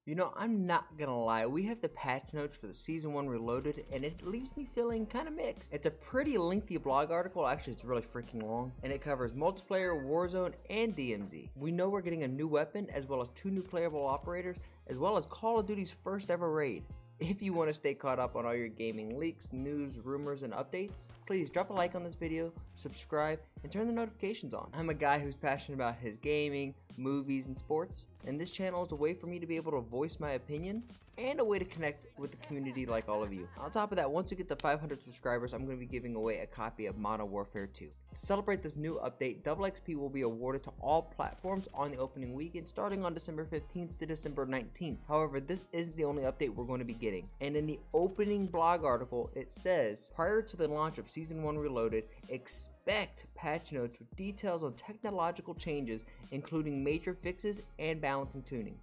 You know, I'm not gonna lie, we have the patch notes for the Season 1 Reloaded, and it leaves me feeling kind of mixed. It's a pretty lengthy blog article, actually it's really freaking long, and it covers multiplayer, Warzone, and DMZ. We know we're getting a new weapon, as well as 2 new playable operators, as well as Call of Duty's first ever raid. If you want to stay caught up on all your gaming leaks, news, rumors, and updates, please drop a like on this video, subscribe, and turn the notifications on. I'm a guy who's passionate about his gaming, movies, and sports, and this channel is a way for me to be able to voice my opinion and a way to connect with the community like all of you. On top of that, once we get to 500 subscribers, I'm going to be giving away a copy of Modern Warfare 2. To celebrate this new update, Double XP will be awarded to all platforms on the opening weekend starting on December 15th to December 19th. However, this isn't the only update we're going to be getting. And in the opening blog article, it says, prior to the launch of Season 1 Reloaded, expect patch notes with details on technological changes, including major fixes and balancing tuning.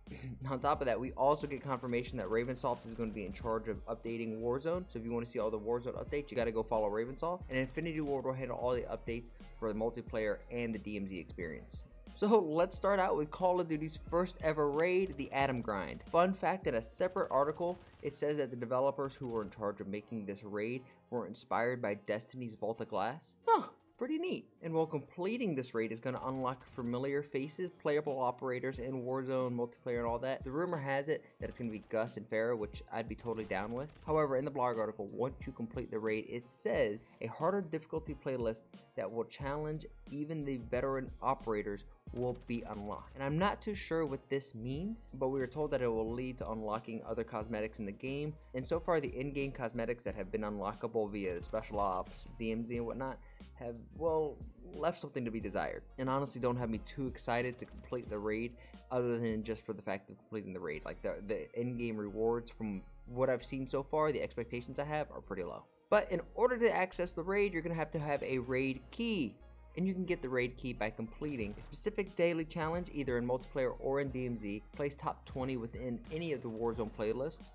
On top of that, we also get confirmation that Ravensoft is going to be in charge of updating Warzone. So if you want to see all the Warzone updates, you got to go follow Ravensoft. And Infinity Ward will handle all the updates for the multiplayer and the DMZ experience. So let's start out with Call of Duty's first ever raid, the Atom Grind. Fun fact, in a separate article, it says that the developers who were in charge of making this raid were inspired by Destiny's Vault of Glass. Huh. Pretty neat. And while completing this raid is going to unlock familiar faces, playable operators in Warzone, multiplayer, and all that, the rumor has it that it's going to be Gus and Farah, which I'd be totally down with. However, in the blog article, once you complete the raid, it says a harder difficulty playlist that will challenge even the veteran operators will be unlocked. And I'm not too sure what this means, but we were told that it will lead to unlocking other cosmetics in the game. And so far, the in-game cosmetics that have been unlockable via special ops, DMZ, and whatnot have, well, left something to be desired. And honestly don't have me too excited to complete the raid, other than just for the fact of completing the raid. Like the in-game rewards, from what I've seen so far, the expectations I have are pretty low. But in order to access the raid, you're gonna have to have a raid key. And you can get the raid key by completing a specific daily challenge, either in multiplayer or in DMZ, place top 20 within any of the Warzone playlists,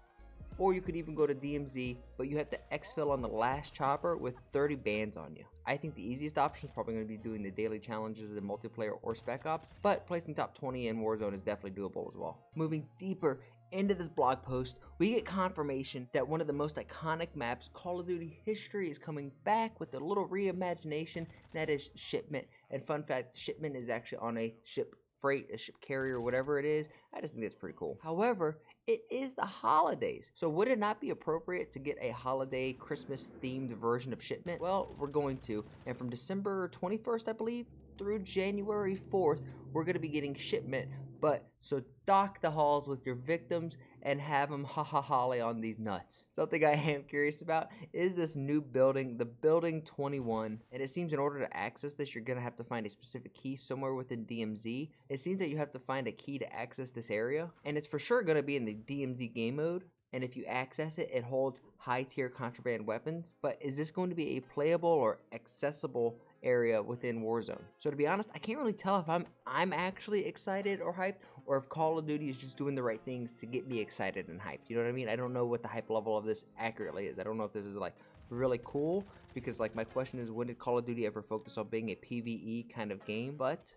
or you could even go to DMZ, but you have to exfil on the last chopper with 30 bans on you. I think the easiest option is probably going to be doing the daily challenges in multiplayer or Spec Ops, but placing top 20 in Warzone is definitely doable as well. Moving deeper into this blog post, we get confirmation that one of the most iconic maps Call of Duty history is coming back with a little reimagination, that is Shipment. And fun fact, Shipment is actually on a ship freight, a ship carrier, whatever it is. I just think that's pretty cool. However, it is the holidays, so would it not be appropriate to get a holiday Christmas themed version of Shipment? Well, we're going to, and from December 21st, I believe, through January 4th, we're going to be getting Shipment. But so dock the halls with your victims and have them holly on these nuts. Something I am curious about is this new building, the Building 21. And it seems in order to access this, you're going to have to find a specific key somewhere within DMZ. It seems that you have to find a key to access this area. And it's for sure going to be in the DMZ game mode. And if you access it, it holds high tier contraband weapons. But is this going to be a playable or accessible area within Warzone? So to be honest, I can't really tell if I'm actually excited or hyped, or if Call of Duty is just doing the right things to get me excited and hyped. You know what I mean? I don't know what the hype level of this accurately is. I don't know if this is like really cool, because like my question is, when did Call of Duty ever focus on being a PvE kind of game? But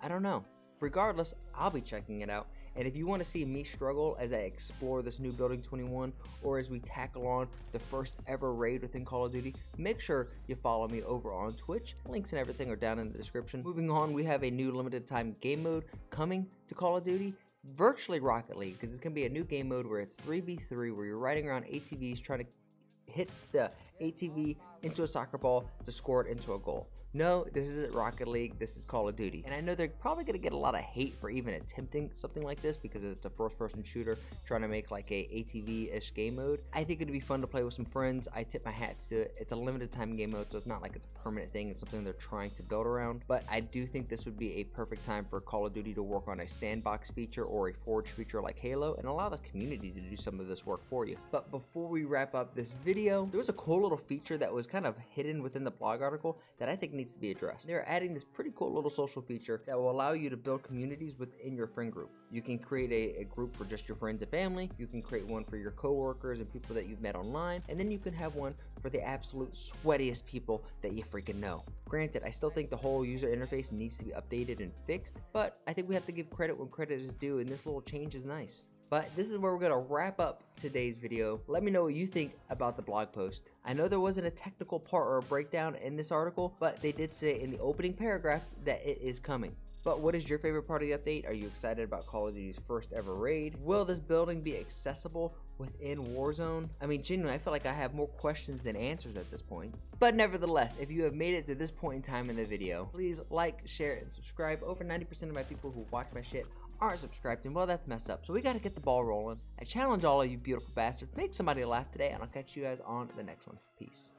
I don't know. Regardless, I'll be checking it out. And if you want to see me struggle as I explore this new Building 21, or as we tackle on the first ever raid within Call of Duty, make sure you follow me over on Twitch. Links and everything are down in the description. Moving on, we have a new limited time game mode coming to Call of Duty, virtually Rocket League, because it's going to be a new game mode where it's 3v3, where you're riding around ATVs trying to hit the ATV into a soccer ball to score it into a goal. No, this isn't Rocket League, this is Call of Duty. And I know they're probably going to get a lot of hate for even attempting something like this, because it's a first-person shooter trying to make like a ATV-ish game mode. I think it'd be fun to play with some friends. I tip my hats to it. It's a limited time game mode, so it's not like it's a permanent thing. It's something they're trying to build around. But I do think this would be a perfect time for Call of Duty to work on a sandbox feature or a forge feature like Halo, and allow the community to do some of this work for you. But before we wrap up this video, there was a cool little feature that was kind of hidden within the blog article that I think needs to be addressed. They're adding this pretty cool little social feature that will allow you to build communities within your friend group. You can create a group for just your friends and family. You can create one for your coworkers and people that you've met online. And then you can have one for the absolute sweatiest people that you freaking know. Granted, I still think the whole user interface needs to be updated and fixed, but I think we have to give credit when credit is due, and this little change is nice. But this is where we're going to wrap up today's video. Let me know what you think about the blog post. I know there wasn't a technical part or a breakdown in this article, but they did say in the opening paragraph that it is coming. But what is your favorite part of the update? Are you excited about Call of Duty's first ever raid? Will this building be accessible within Warzone? I mean, genuinely, I feel like I have more questions than answers at this point. But nevertheless, if you have made it to this point in time in the video, please like, share, and subscribe. Over 90% of my people who watch my shit aren't subscribed, and well, that's messed up. So we gotta get the ball rolling. I challenge all of you beautiful bastards, make somebody laugh today, and I'll catch you guys on the next one. Peace.